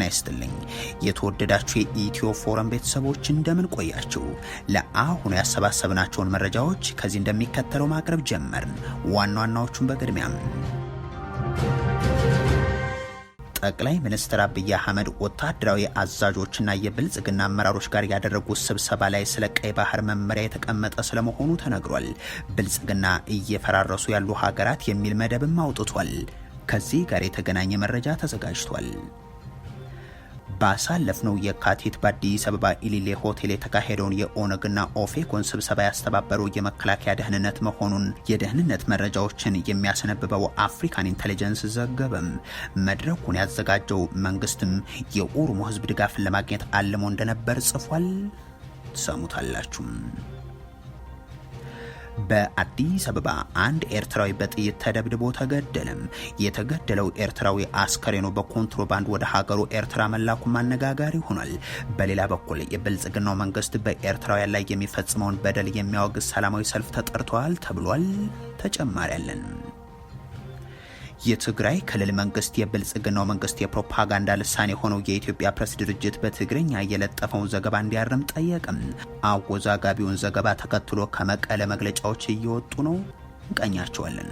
ጤና ይስጥልኝ። የተወደዳችሁ የኢትዮ ፎረም ቤተሰቦች እንደምን ቆያችሁ? ለአሁኑ ያሰባሰብናቸውን መረጃዎች ከዚህ እንደሚከተለው ማቅረብ ጀመርን። ዋና ዋናዎቹን በቅድሚያም ጠቅላይ ሚኒስትር አብይ አህመድ ወታደራዊ አዛዦችና የብልጽግና አመራሮች ጋር ያደረጉት ስብሰባ ላይ ስለ ቀይ ባህር መመሪያ የተቀመጠ ስለመሆኑ ተነግሯል። ብልጽግና እየፈራረሱ ያሉ ሀገራት የሚል መደብም አውጥቷል። ከዚህ ጋር የተገናኘ መረጃ ተዘጋጅቷል። ባሳለፍነው የካቲት በአዲስ አበባ ኢሊሌ ሆቴል የተካሄደውን የኦነግና ኦፌኮን ስብሰባ ያስተባበረው የመከላከያ ደህንነት መሆኑን የደህንነት መረጃዎችን የሚያስነብበው አፍሪካን ኢንተለጀንስ ዘገበም። መድረኩን ያዘጋጀው መንግስትም የኦሮሞ ህዝብ ድጋፍን ለማግኘት አልሞ እንደነበር ጽፏል። ሰሙታላችሁ። በአዲስ አበባ አንድ ኤርትራዊ በጥይት ተደብድቦ ተገደለም። የተገደለው ኤርትራዊ አስከሬኑ በኮንትሮባንድ ወደ ሀገሩ ኤርትራ መላኩም አነጋጋሪ ሆኗል። በሌላ በኩል የብልጽግናው መንግስት በኤርትራውያን ላይ የሚፈጽመውን በደል የሚያወግዝ ሰላማዊ ሰልፍ ተጠርቷል ተብሏል። ተጨማሪ ያለን የትግራይ ክልል መንግስት የብልጽግናው መንግስት የፕሮፓጋንዳ ልሳን የሆነው የኢትዮጵያ ፕሬስ ድርጅት በትግርኛ የለጠፈውን ዘገባ እንዲያርም ጠየቅም። አወዛጋቢውን ዘገባ ተከትሎ ከመቀለ መግለጫዎች እየወጡ ነው። እንቀኛቸዋለን።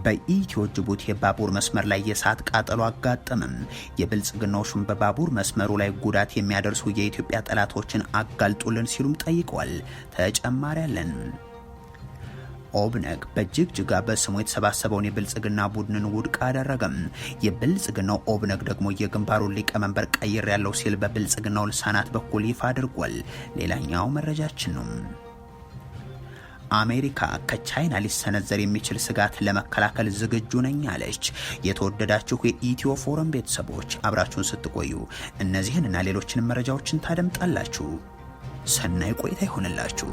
በኢትዮ ጅቡቲ የባቡር መስመር ላይ የእሳት ቃጠሎ አጋጠመም። የብልጽግናው ሹም በባቡር መስመሩ ላይ ጉዳት የሚያደርሱ የኢትዮጵያ ጠላቶችን አጋልጡልን ሲሉም ጠይቀዋል። ተጨማሪ ያለን ኦብነግ በጅግጅጋ በስሙ የተሰባሰበውን የብልጽግና ቡድንን ውድቅ አደረገም። የብልጽግናው ኦብነግ ደግሞ የግንባሩን ሊቀመንበር ቀይር ያለው ሲል በብልጽግናው ልሳናት በኩል ይፋ አድርጓል። ሌላኛው መረጃችን ነው። አሜሪካ ከቻይና ሊሰነዘር የሚችል ስጋት ለመከላከል ዝግጁ ነኝ አለች። የተወደዳችሁ የኢትዮ ፎረም ቤተሰቦች አብራችሁን ስትቆዩ እነዚህንና ሌሎችንም መረጃዎችን ታደምጣላችሁ። ሰናይ ቆይታ ይሆንላችሁ።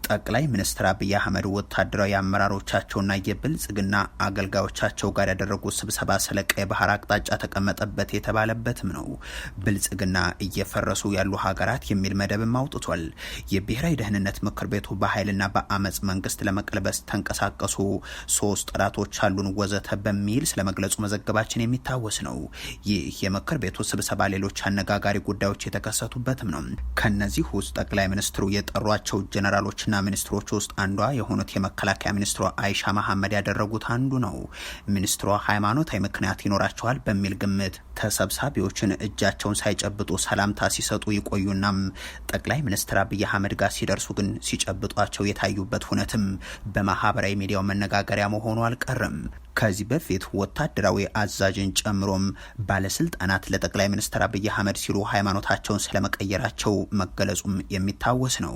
ጠቅላይ ሚኒስትር አብይ አህመድ ወታደራዊ አመራሮቻቸውና የብልጽግና አገልጋዮቻቸው ጋር ያደረጉት ስብሰባ ስለ ቀይ ባህር አቅጣጫ ተቀመጠበት የተባለበትም ነው። ብልጽግና እየፈረሱ ያሉ ሀገራት የሚል መደብም አውጥቷል። የብሔራዊ ደህንነት ምክር ቤቱ በኃይልና በአመፅ መንግስት ለመቀልበስ ተንቀሳቀሱ፣ ሶስት ጠላቶች አሉን ወዘተ በሚል ስለመግለጹ መዘገባችን የሚታወስ ነው። ይህ የምክር ቤቱ ስብሰባ ሌሎች አነጋጋሪ ጉዳዮች የተከሰቱበትም ነው። ከነዚህ ውስጥ ጠቅላይ ሚኒስትሩ የጠሯቸው ጀነራሎችና ሚኒስትሮች ውስጥ አንዷ የሆኑት የመከላከያ ሚኒስትሯ አይሻ መሐመድ ያደረጉት አንዱ ነው። ሚኒስትሯ ሃይማኖታዊ ምክንያት ይኖራቸዋል በሚል ግምት ተሰብሳቢዎችን እጃቸውን ሳይጨብጡ ሰላምታ ሲሰጡ ይቆዩናም ጠቅላይ ሚኒስትር አብይ አህመድ ጋር ሲደርሱ ግን ሲጨብጧቸው የታዩበት ሁነትም በማህበራዊ ሚዲያው መነጋገሪያ መሆኑ አልቀረም። ከዚህ በፊት ወታደራዊ አዛዥን ጨምሮም ባለስልጣናት ለጠቅላይ ሚኒስትር አብይ አህመድ ሲሉ ሃይማኖታቸውን ስለመቀየራቸው መገለጹም የሚታወስ ነው።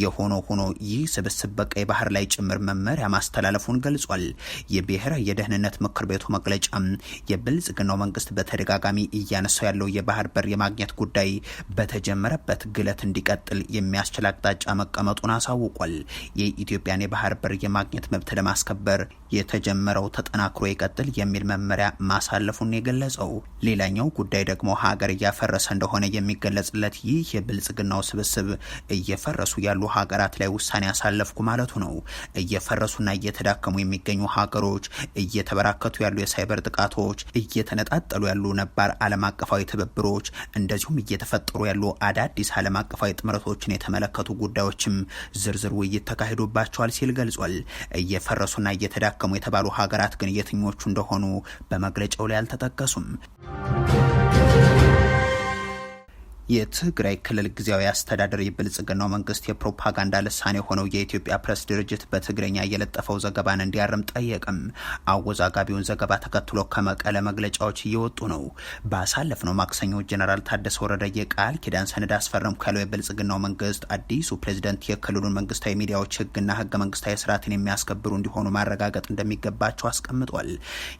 የሆኖ ሆኖ ይህ ስብስብ በቀይ ባህር ላይ ጭምር መመሪያ ማስተላለፉን ገልጿል። የብሔራዊ የደህንነት ምክር ቤቱ መግለጫም የብልጽግናው መንግስት በተደጋጋሚ እያነሳው ያለው የባህር በር የማግኘት ጉዳይ በተጀመረበት ግለት እንዲቀጥል የሚያስችል አቅጣጫ መቀመጡን አሳውቋል። የኢትዮጵያን የባህር በር የማግኘት መብት ለማስከበር የተጀመረው ተጠናክሮ ይቀጥል የሚል መመሪያ ማሳለፉን የገለጸው። ሌላኛው ጉዳይ ደግሞ ሀገር እያፈረሰ እንደሆነ የሚገለጽለት ይህ የብልጽግናው ስብስብ እየፈረሱ ያሉ ሀገራት ላይ ውሳኔ ያሳለፍኩ ማለቱ ነው። እየፈረሱና እየተዳከሙ የሚገኙ ሀገሮች፣ እየተበራከቱ ያሉ የሳይበር ጥቃቶች፣ እየተነጣጠሉ ያሉ ነባር ዓለም አቀፋዊ ትብብሮች፣ እንደዚሁም እየተፈጠሩ ያሉ አዳዲስ ዓለም አቀፋዊ ጥምረቶችን የተመለከቱ ጉዳዮችም ዝርዝር ውይይት ተካሂዶባቸዋል ሲል ገልጿል። እየፈረሱና እየተዳከሙ የተባሉ ሀገራት ግን የትኞቹ እንደሆኑ በመግለጫው ላይ አልተጠቀሱም። የትግራይ ክልል ጊዜያዊ አስተዳደር የብልጽግናው መንግስት የፕሮፓጋንዳ ልሳን የሆነው የኢትዮጵያ ፕሬስ ድርጅት በትግርኛ የለጠፈው ዘገባን እንዲያርም ጠየቅም። አወዛጋቢውን ዘገባ ተከትሎ ከመቀለ መግለጫዎች እየወጡ ነው። ባሳለፍነው ማክሰኞ ጀነራል ታደሰ ወረደ የቃል ኪዳን ሰነድ አስፈረም ካለው የብልጽግናው መንግስት አዲሱ ፕሬዝደንት የክልሉን መንግስታዊ ሚዲያዎች ህግና ህገ መንግስታዊ ስርዓትን የሚያስከብሩ እንዲሆኑ ማረጋገጥ እንደሚገባቸው አስቀምጧል።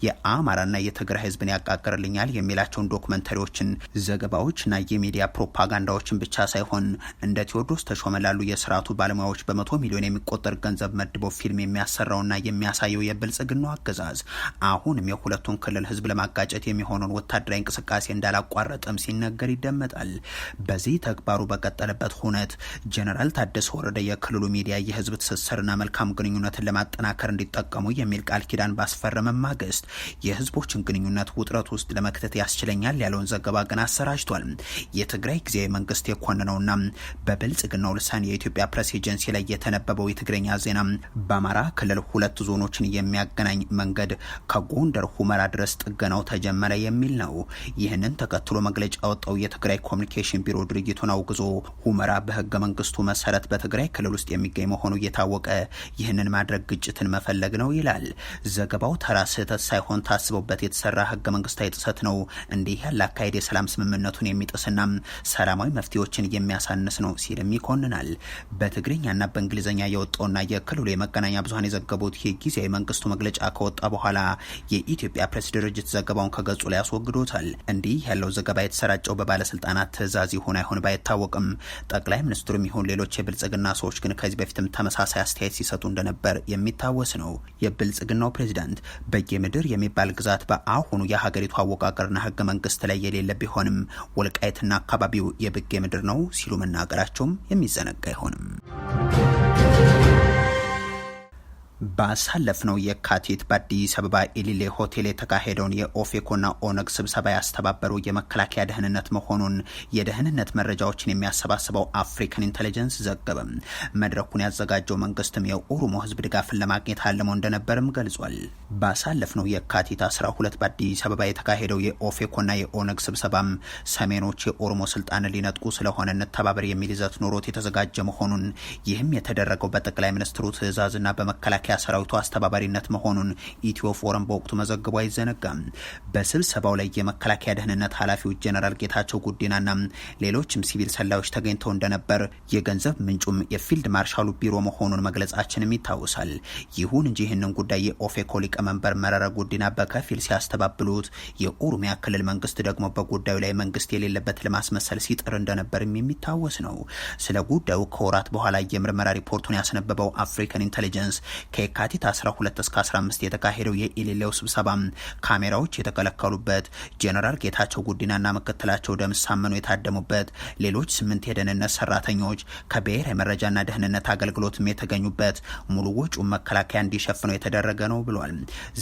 የአማራና የትግራይ ህዝብን ያቃቅርልኛል የሚላቸውን ዶክመንተሪዎችን፣ ዘገባዎችና የሚዲያ ፕሮፓጋንዳዎችን ብቻ ሳይሆን እንደ ቴዎድሮስ ተሾመ ላሉ የስርዓቱ ባለሙያዎች በ100 ሚሊዮን የሚቆጠር ገንዘብ መድቦ ፊልም የሚያሰራውና የሚያሳየው የብልጽግናው አገዛዝ አሁንም የሁለቱን ክልል ህዝብ ለማጋጨት የሚሆነውን ወታደራዊ እንቅስቃሴ እንዳላቋረጠም ሲነገር ይደመጣል። በዚህ ተግባሩ በቀጠለበት ሁነት ጀነራል ታደሰ ወረደ የክልሉ ሚዲያ የህዝብ ትስስርና መልካም ግንኙነትን ለማጠናከር እንዲጠቀሙ የሚል ቃል ኪዳን ባስፈረመ ማግስት የህዝቦችን ግንኙነት ውጥረት ውስጥ ለመክተት ያስችለኛል ያለውን ዘገባ ግን አሰራጭቷል። የትግራይ ጊዜያዊ መንግስት የኮነነውና በብልጽግናው ልሳን የኢትዮጵያ ፕሬስ ኤጀንሲ ላይ የተነበበው የትግረኛ ዜና በአማራ ክልል ሁለት ዞኖችን የሚያገናኝ መንገድ ከጎንደር ሁመራ ድረስ ጥገናው ተጀመረ የሚል ነው። ይህንን ተከትሎ መግለጫ ያወጣው የትግራይ ኮሚኒኬሽን ቢሮ ድርጊቱን አውግዞ ሁመራ በህገ መንግስቱ መሰረት በትግራይ ክልል ውስጥ የሚገኝ መሆኑ እየታወቀ ይህንን ማድረግ ግጭትን መፈለግ ነው ይላል። ዘገባው ተራ ስህተት ሳይሆን ታስቦበት የተሰራ ህገ መንግስታዊ ጥሰት ነው። እንዲህ ያለ አካሄድ የሰላም ስምምነቱን የሚጥስና ሰላማዊ መፍትሄዎችን የሚያሳንስ ነው ሲልም ይኮንናል። በትግርኛና በእንግሊዝኛ የወጣውና የክልሉ የመገናኛ ብዙሃን የዘገቡት የጊዜያዊ መንግስቱ መግለጫ ከወጣ በኋላ የኢትዮጵያ ፕሬስ ድርጅት ዘገባውን ከገጹ ላይ ያስወግዶታል። እንዲህ ያለው ዘገባ የተሰራጨው በባለስልጣናት ትዕዛዝ ይሁን አይሁን ባይታወቅም ጠቅላይ ሚኒስትሩም ይሁን ሌሎች የብልጽግና ሰዎች ግን ከዚህ በፊትም ተመሳሳይ አስተያየት ሲሰጡ እንደነበር የሚታወስ ነው። የብልጽግናው ፕሬዚዳንት በጌምድር የሚባል ግዛት በአሁኑ የሀገሪቱ አወቃቀርና ህገ መንግስት ላይ የሌለ ቢሆንም ወልቃይትና አካባቢው የብጌ ምድር ነው ሲሉ መናገራቸውም የሚዘነጋ አይሆንም። ባሳለፍነው የካቲት በአዲስ አበባ ኢሊሌ ሆቴል የተካሄደውን የኦፌኮና ኦነግ ስብሰባ ያስተባበሩ የመከላከያ ደህንነት መሆኑን የደህንነት መረጃዎችን የሚያሰባስበው አፍሪካን ኢንተለጀንስ ዘገበ። መድረኩን ያዘጋጀው መንግስትም የኦሮሞ ህዝብ ድጋፍን ለማግኘት አለመው እንደነበርም ገልጿል። ባሳለፍነው የካቲት 12 በአዲስ አበባ የተካሄደው የኦፌኮና የኦነግ ስብሰባም ሰሜኖች የኦሮሞ ስልጣን ሊነጥቁ ስለሆነ እንተባበር የሚል ይዘት ኖሮት የተዘጋጀ መሆኑን ይህም የተደረገው በጠቅላይ ሚኒስትሩ ትዕዛዝና በመከላከያ ሰራዊቱ አስተባባሪነት መሆኑን ኢትዮ ፎረም በወቅቱ መዘገቡ አይዘነጋም። በስብሰባው ላይ የመከላከያ ደህንነት ኃላፊው ጀነራል ጌታቸው ጉዲናና ሌሎችም ሲቪል ሰላዮች ተገኝተው እንደነበር የገንዘብ ምንጩም የፊልድ ማርሻሉ ቢሮ መሆኑን መግለጻችንም ይታወሳል። ይሁን እንጂ ይህንን ጉዳይ የኦፌኮ ሊቀመንበር መረራ ጉዲና በከፊል ሲያስተባብሉት፣ የኦሮሚያ ክልል መንግስት ደግሞ በጉዳዩ ላይ መንግስት የሌለበት ለማስመሰል ሲጥር እንደነበርም የሚታወስ ነው። ስለ ጉዳዩ ከወራት በኋላ የምርመራ ሪፖርቱን ያስነበበው አፍሪካን ኢንተለጀንስ ከየካቲት 12 እስከ 15 የተካሄደው የኢሊሌው ስብሰባ ካሜራዎች የተከለከሉበት፣ ጀነራል ጌታቸው ጉዲናና ምክትላቸው ደምስ ሳመኑ የታደሙበት፣ ሌሎች 8 የደህንነት ሰራተኞች ከብሔራዊ መረጃና ደህንነት አገልግሎትም የተገኙበት፣ ሙሉ ወጪውን መከላከያ እንዲሸፍነው የተደረገ ነው ብሏል።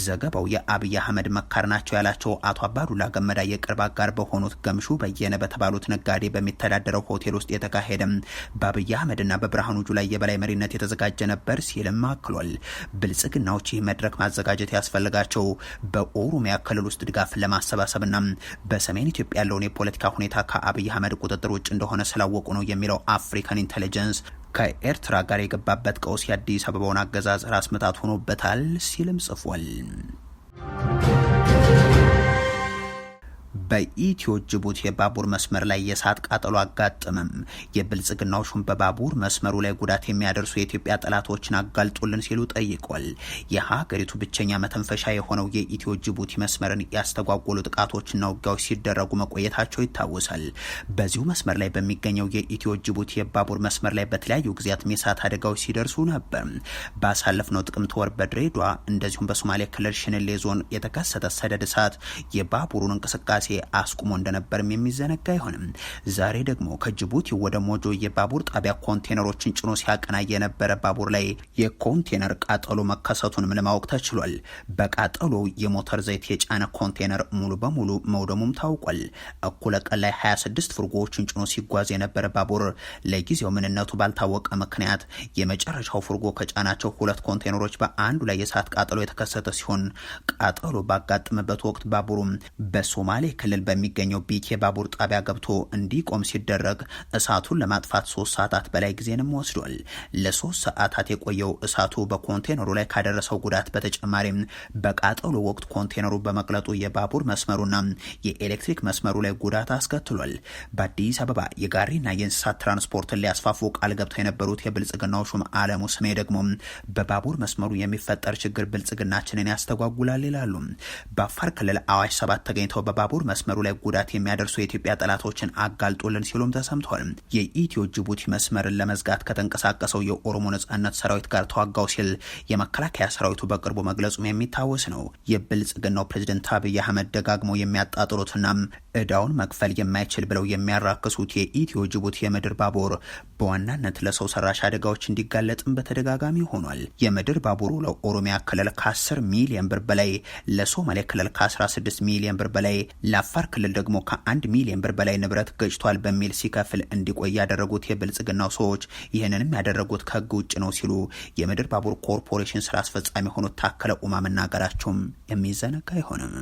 ዘገባው የአብይ አህመድ መካር ናቸው ያላቸው አቶ አባዱላ ገመዳ የቅርብ አጋር በሆኑት ገምሹ በየነ በተባሉት ነጋዴ በሚተዳደረው ሆቴል ውስጥ የተካሄደ በአብይ አህመድና በብርሃኑ ጁላ የበላይ መሪነት የተዘጋጀ ነበር ሲልም አክሏል። ብልጽግናዎች ይህ መድረክ ማዘጋጀት ያስፈልጋቸው በኦሮሚያ ክልል ውስጥ ድጋፍን ለማሰባሰብና በሰሜን ኢትዮጵያ ያለውን የፖለቲካ ሁኔታ ከአብይ አህመድ ቁጥጥር ውጭ እንደሆነ ስላወቁ ነው የሚለው አፍሪካን ኢንተለጀንስ ከኤርትራ ጋር የገባበት ቀውስ የአዲስ አበባውን አገዛዝ ራስ ምታት ሆኖበታል ሲልም ጽፏል። በኢትዮ ጅቡቲ የባቡር መስመር ላይ የእሳት ቃጠሎ አጋጠመም። የብልጽግናው ሹም በባቡር መስመሩ ላይ ጉዳት የሚያደርሱ የኢትዮጵያ ጠላቶችን አጋልጡልን ሲሉ ጠይቋል። የሀገሪቱ ብቸኛ መተንፈሻ የሆነው የኢትዮ ጅቡቲ መስመርን ያስተጓጎሉ ጥቃቶችና ውጊያዎች ሲደረጉ መቆየታቸው ይታወሳል። በዚሁ መስመር ላይ በሚገኘው የኢትዮ ጅቡቲ የባቡር መስመር ላይ በተለያዩ ጊዜያት የእሳት አደጋዎች ሲደርሱ ነበር። ባሳለፍነው ጥቅምት ወር በድሬዳዋ እንደዚሁም በሶማሌ ክልል ሽንሌ ዞን የተከሰተ ሰደድ እሳት የባቡሩን እንቅስቃሴ አስቁሞ እንደነበርም የሚዘነጋ አይሆንም። ዛሬ ደግሞ ከጅቡቲ ወደ ሞጆ የባቡር ጣቢያ ኮንቴነሮችን ጭኖ ሲያቀና የነበረ ባቡር ላይ የኮንቴነር ቃጠሎ መከሰቱንም ለማወቅ ተችሏል። በቃጠሎ የሞተር ዘይት የጫነ ኮንቴነር ሙሉ በሙሉ መውደሙም ታውቋል። እኩለ ቀን ላይ 26 ፍርጎዎችን ጭኖ ሲጓዝ የነበረ ባቡር ለጊዜው ምንነቱ ባልታወቀ ምክንያት የመጨረሻው ፍርጎ ከጫናቸው 2 ኮንቴነሮች በአንዱ ላይ የእሳት ቃጠሎ የተከሰተ ሲሆን ቃጠሎ ባጋጠመበት ወቅት ባቡሩም በሶማሌ ክልል በሚገኘው ቢኬ ባቡር ጣቢያ ገብቶ እንዲቆም ሲደረግ እሳቱን ለማጥፋት 3 ሰዓታት በላይ ጊዜንም ወስዷል። ለ3 ሰዓታት የቆየው እሳቱ በኮንቴነሩ ላይ ካደረሰው ጉዳት በተጨማሪም በቃጠሎ ወቅት ኮንቴነሩ በመቅለጡ የባቡር መስመሩና የኤሌክትሪክ መስመሩ ላይ ጉዳት አስከትሏል። በአዲስ አበባ የጋሪና የእንስሳት ትራንስፖርትን ሊያስፋፉ ቃል ገብተው የነበሩት የብልጽግናው ሹም አለሙ ስሜ ደግሞ በባቡር መስመሩ የሚፈጠር ችግር ብልጽግናችንን ያስተጓጉላል ይላሉ። በአፋር ክልል አዋሽ 7 ተገኝተው በባቡር መስመሩ ላይ ጉዳት የሚያደርሱ የኢትዮጵያ ጠላቶችን አጋልጦልን ሲሉም ተሰምቷል። የኢትዮ ጅቡቲ መስመርን ለመዝጋት ከተንቀሳቀሰው የኦሮሞ ነጻነት ሰራዊት ጋር ተዋጋው ሲል የመከላከያ ሰራዊቱ በቅርቡ መግለጹም የሚታወስ ነው። የብልጽግናው ፕሬዝደንት አብይ አህመድ ደጋግመው የሚያጣጥሩትና እዳውን መክፈል የማይችል ብለው የሚያራክሱት የኢትዮ ጅቡቲ የምድር ባቡር በዋናነት ለሰው ሰራሽ አደጋዎች እንዲጋለጥም በተደጋጋሚ ሆኗል። የምድር ባቡሩ ለኦሮሚያ ክልል ከ10 ሚሊዮን ብር በላይ፣ ለሶማሌ ክልል ከ16 ሚሊዮን ብር በላይ፣ ለአፋር ክልል ደግሞ ከ1 ሚሊዮን ብር በላይ ንብረት ገጭቷል በሚል ሲከፍል እንዲቆይ ያደረጉት የብልጽግናው ሰዎች ይህንንም ያደረጉት ከህግ ውጭ ነው ሲሉ የምድር ባቡር ኮርፖሬሽን ስራ አስፈጻሚ የሆኑት ታከለ ኡማ መናገራቸውም የሚዘነጋ አይሆንም።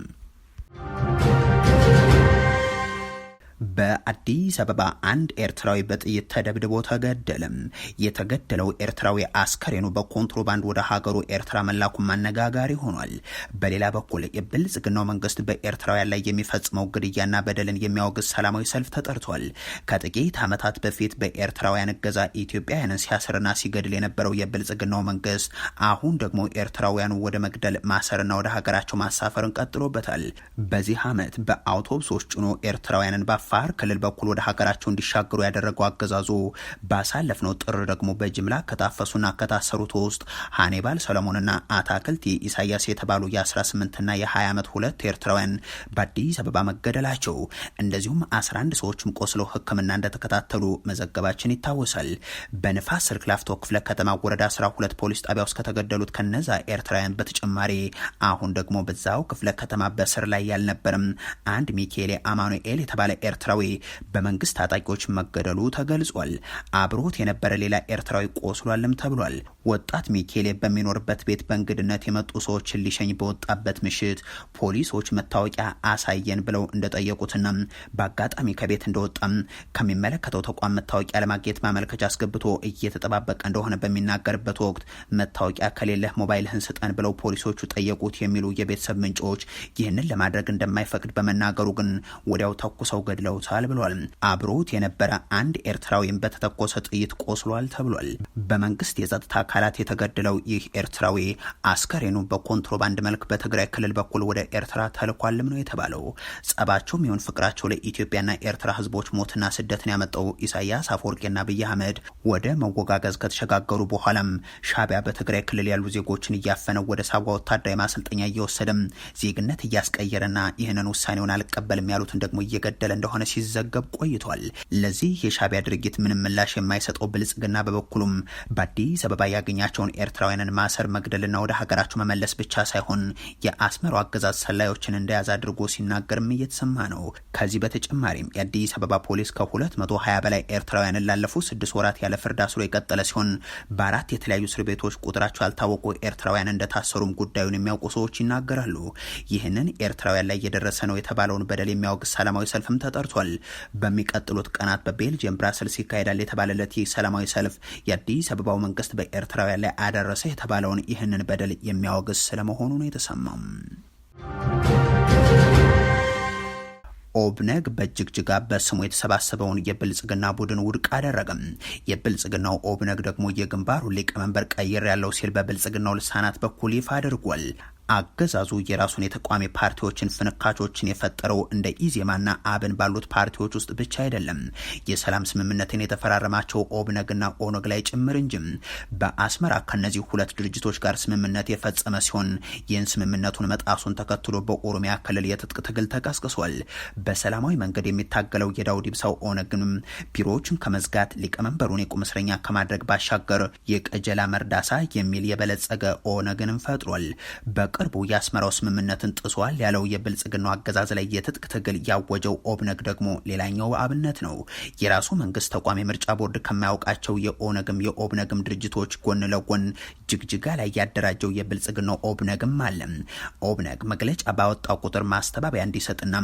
በአዲስ አበባ አንድ ኤርትራዊ በጥይት ተደብድቦ ተገደለም። የተገደለው ኤርትራዊ አስከሬኑ በኮንትሮባንድ ወደ ሀገሩ ኤርትራ መላኩ ማነጋጋሪ ሆኗል። በሌላ በኩል የብልጽግናው መንግስት በኤርትራውያን ላይ የሚፈጽመው ግድያና በደልን የሚያወግዝ ሰላማዊ ሰልፍ ተጠርቷል። ከጥቂት ዓመታት በፊት በኤርትራውያን እገዛ ኢትዮጵያውያንን ሲያስርና ሲገድል የነበረው የብልጽግናው መንግስት አሁን ደግሞ ኤርትራውያኑ ወደ መግደል ማሰርና ወደ ሀገራቸው ማሳፈርን ቀጥሎበታል። በዚህ ዓመት በአውቶቡሶች ጭኖ ኤርትራውያንን አፋር ክልል በኩል ወደ ሀገራቸው እንዲሻገሩ ያደረገው አገዛዙ ባሳለፍነው ጥር ደግሞ በጅምላ ከታፈሱና ከታሰሩት ውስጥ ሃኔባል ሰለሞንና አታክልቲ ኢሳያስ የተባሉ የ18ና የ20 ዓመት ሁለት ኤርትራውያን በአዲስ አበባ መገደላቸው እንደዚሁም 11 ሰዎችም ቆስለው ሕክምና እንደተከታተሉ መዘገባችን ይታወሳል። በንፋስ ስልክ ላፍቶ ክፍለ ከተማ ወረዳ 12 ፖሊስ ጣቢያ ውስጥ ከተገደሉት ከነዛ ኤርትራውያን በተጨማሪ አሁን ደግሞ በዛው ክፍለ ከተማ በስር ላይ ያልነበረም አንድ ሚካኤል አማኑኤል የተባለ ኤርትራዊ በመንግስት ታጣቂዎች መገደሉ ተገልጿል። አብሮት የነበረ ሌላ ኤርትራዊ ቆስሏልም ተብሏል። ወጣት ሚካኤል በሚኖርበት ቤት በእንግድነት የመጡ ሰዎችን ሊሸኝ በወጣበት ምሽት ፖሊሶች መታወቂያ አሳየን ብለው እንደጠየቁትና በአጋጣሚ ከቤት እንደወጣም ከሚመለከተው ተቋም መታወቂያ ለማግኘት ማመልከቻ አስገብቶ እየተጠባበቀ እንደሆነ በሚናገርበት ወቅት መታወቂያ ከሌለህ ሞባይልህን ስጠን ብለው ፖሊሶቹ ጠየቁት የሚሉ የቤተሰብ ምንጮች ይህንን ለማድረግ እንደማይፈቅድ በመናገሩ ግን ወዲያው ተኩሰው ገድለውታል ብሏል። አብሮት የነበረ አንድ ኤርትራዊም በተተኮሰ ጥይት ቆስሏል ተብሏል። በመንግስት የጸጥታ አካላት የተገደለው ይህ ኤርትራዊ አስከሬኑ በኮንትሮባንድ መልክ በትግራይ ክልል በኩል ወደ ኤርትራ ተልኳልም ነው የተባለው። ጸባቸውም ይሁን ፍቅራቸው ለኢትዮጵያና ኤርትራ ህዝቦች ሞትና ስደትን ያመጣው ኢሳያስ አፈወርቂና አብይ አህመድ ወደ መወጋገዝ ከተሸጋገሩ በኋላም ሻዕቢያ በትግራይ ክልል ያሉ ዜጎችን እያፈነው ወደ ሳጓ ወታደራዊ ማሰልጠኛ እየወሰደም ዜግነት እያስቀየረና ይህንን ውሳኔውን አልቀበልም ያሉትን ደግሞ እየገደለ እንደሆነ ሲዘገብ ቆይቷል። ለዚህ የሻዕቢያ ድርጊት ምንም ምላሽ የማይሰጠው ብልጽግና በበኩሉም በአዲስ አበባ ያገኛቸውን ኤርትራውያንን ማሰር፣ መግደልና ወደ ሀገራቸው መመለስ ብቻ ሳይሆን የአስመራው አገዛዝ ሰላዮችን እንደያዘ አድርጎ ሲናገርም እየተሰማ ነው። ከዚህ በተጨማሪም የአዲስ አበባ ፖሊስ ከ220 በላይ ኤርትራውያንን ላለፉት 6 ወራት ያለ ፍርድ አስሮ የቀጠለ ሲሆን በ4 የተለያዩ እስር ቤቶች ቁጥራቸው ያልታወቁ ኤርትራውያን እንደታሰሩም ጉዳዩን የሚያውቁ ሰዎች ይናገራሉ። ይህንን ኤርትራውያን ላይ እየደረሰ ነው የተባለውን በደል የሚያወግዝ ሰላማዊ ሰልፍም ተጠርቷል። በሚቀጥሉት ቀናት በቤልጅየም ብራስልስ ይካሄዳል የተባለለት ይህ ሰላማዊ ሰልፍ የአዲስ አበባው መንግስት በኤርትራውያን ላይ አደረሰ የተባለውን ይህንን በደል የሚያወግዝ ስለመሆኑ ነው የተሰማው። ኦብነግ በጅግጅጋ በስሙ የተሰባሰበውን የብልጽግና ቡድን ውድቅ አደረገም። የብልጽግናው ኦብነግ ደግሞ የግንባሩን ሊቀመንበር ቀይር ያለው ሲል በብልጽግናው ልሳናት በኩል ይፋ አድርጓል። አገዛዙ የራሱን የተቋሚ ፓርቲዎችን ፍንካቾችን የፈጠረው እንደ ኢዜማና አብን ባሉት ፓርቲዎች ውስጥ ብቻ አይደለም። የሰላም ስምምነትን የተፈራረማቸው ኦብነግና ኦነግ ላይ ጭምር እንጂ። በአስመራ ከነዚህ ሁለት ድርጅቶች ጋር ስምምነት የፈጸመ ሲሆን ይህን ስምምነቱን መጣሱን ተከትሎ በኦሮሚያ ክልል የትጥቅ ትግል ተቀስቅሷል። በሰላማዊ መንገድ የሚታገለው የዳውድ ኢብሳው ኦነግንም ቢሮዎችን ከመዝጋት ሊቀመንበሩን የቁም እስረኛ ከማድረግ ባሻገር የቀጀላ መርዳሳ የሚል የበለጸገ ኦነግንም ፈጥሯል። በቅርቡ የአስመራው ስምምነትን ጥሷል ያለው የብልጽግናው አገዛዝ ላይ የትጥቅ ትግል ያወጀው ኦብነግ ደግሞ ሌላኛው አብነት ነው። የራሱ መንግስት ተቋም የምርጫ ቦርድ ከማያውቃቸው የኦነግም የኦብነግም ድርጅቶች ጎን ለጎን ጅግጅጋ ላይ ያደራጀው የብልጽግናው ኦብነግም አለ። ኦብነግ መግለጫ ባወጣው ቁጥር ማስተባበያ እንዲሰጥና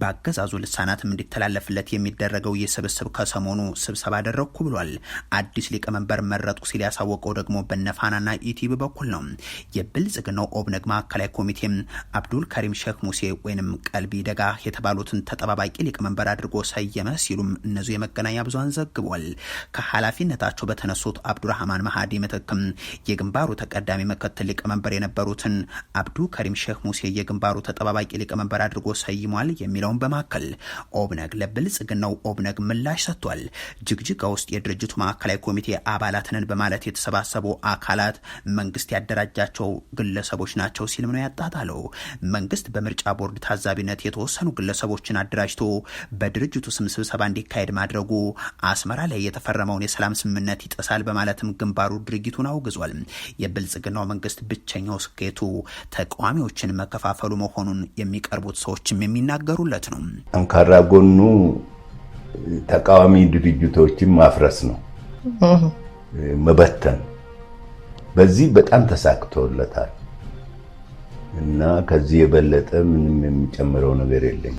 በአገዛዙ ልሳናትም እንዲተላለፍለት የሚደረገው የስብስብ ከሰሞኑ ስብሰባ አደረግኩ ብሏል። አዲስ ሊቀመንበር መረጡ ሲል ያሳወቀው ደግሞ በነፋናና ኢቲቪ በኩል ነው። የብልጽግናው ኦብነግ ማዕከላዊ ኮሚቴ አብዱል ከሪም ሼክ ሙሴ ወይንም ቀልቢ ደጋ የተባሉትን ተጠባባቂ ሊቀመንበር አድርጎ ሰየመ ሲሉም እነዚህ የመገናኛ ብዙሃን ዘግቧል። ከኃላፊነታቸው በተነሱት አብዱራህማን ማሃዲ ምትክም የግንባሩ ተቀዳሚ ምክትል ሊቀመንበር የነበሩትን አብዱ ከሪም ሼክ ሙሴ የግንባሩ ተጠባባቂ ሊቀመንበር አድርጎ ሰይሟል የሚለውን በማከል ኦብነግ ለብልጽግናው ኦብነግ ምላሽ ሰጥቷል። ጅግጅጋ ውስጥ የድርጅቱ ማዕከላዊ ኮሚቴ አባላትንን በማለት የተሰባሰቡ አካላት መንግስት ያደራጃቸው ግለሰቦች ናቸው ሲልም ነው ያጣጣለው። መንግስት በምርጫ ቦርድ ታዛቢነት የተወሰኑ ግለሰቦችን አደራጅቶ በድርጅቱ ስም ስብሰባ እንዲካሄድ ማድረጉ አስመራ ላይ የተፈረመውን የሰላም ስምምነት ይጥሳል በማለትም ግንባሩ ድርጊቱን አውግዟል። የብልጽግናው መንግስት ብቸኛው ስኬቱ ተቃዋሚዎችን መከፋፈሉ መሆኑን የሚቀርቡት ሰዎችም የሚናገሩለት ነው። ጠንካራ ጎኑ ተቃዋሚ ድርጅቶችን ማፍረስ ነው፣ መበተን። በዚህ በጣም ተሳክቶለታል እና ከዚህ የበለጠ ምንም የሚጨምረው ነገር የለም።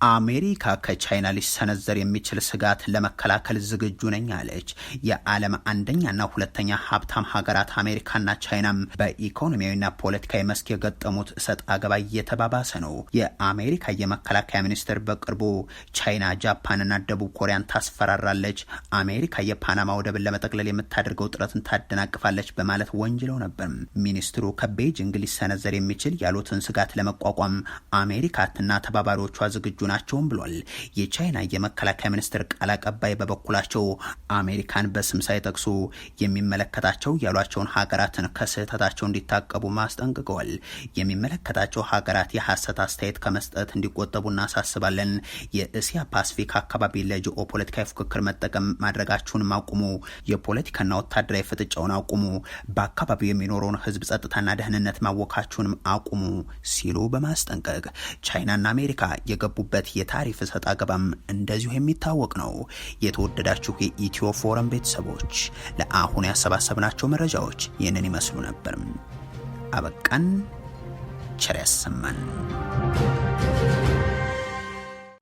አሜሪካ ከቻይና ሊሰነዘር የሚችል ስጋት ለመከላከል ዝግጁ ነኝ አለች። የዓለም አንደኛና ሁለተኛ ሀብታም ሀገራት አሜሪካና ቻይናም በኢኮኖሚያዊና ፖለቲካዊ መስክ የገጠሙት እሰጥ አገባ እየተባባሰ ነው። የአሜሪካ የመከላከያ ሚኒስትር በቅርቡ ቻይና ጃፓንና ደቡብ ኮሪያን ታስፈራራለች፣ አሜሪካ የፓናማ ወደብን ለመጠቅለል የምታደርገው ጥረትን ታደናቅፋለች በማለት ወንጅለው ነበር። ሚኒስትሩ ከቤጂንግ ሊሰነዘር የሚችል ያሉትን ስጋት ለመቋቋም አሜሪካና ተባባሪዎቿ ዝግጁ ናቸውም ብሏል። የቻይና የመከላከያ ሚኒስትር ቃል አቀባይ በበኩላቸው አሜሪካን በስም ሳይጠቅሱ የሚመለከታቸው ያሏቸውን ሀገራትን ከስህተታቸው እንዲታቀቡ ማስጠንቅቀዋል። የሚመለከታቸው ሀገራት የሐሰት አስተያየት ከመስጠት እንዲቆጠቡ እናሳስባለን። የእስያ ፓሲፊክ አካባቢ ለጂኦፖለቲካዊ ፉክክር መጠቀም ማድረጋችሁን አቁሙ፣ የፖለቲካና ወታደራዊ ፍጥጫውን አቁሙ፣ በአካባቢው የሚኖረውን ህዝብ ጸጥታና ደህንነት ማወካችሁንም አቁሙ ሲሉ በማስጠንቀቅ ቻይናና አሜሪካ የገቡበት የታሪፍ እሰጥ አገባም እንደዚሁ የሚታወቅ ነው። የተወደዳችሁ የኢትዮ ፎረም ቤተሰቦች ለአሁን ያሰባሰብናቸው መረጃዎች ይህንን ይመስሉ ነበር። አበቃን። ቸር ያሰማን።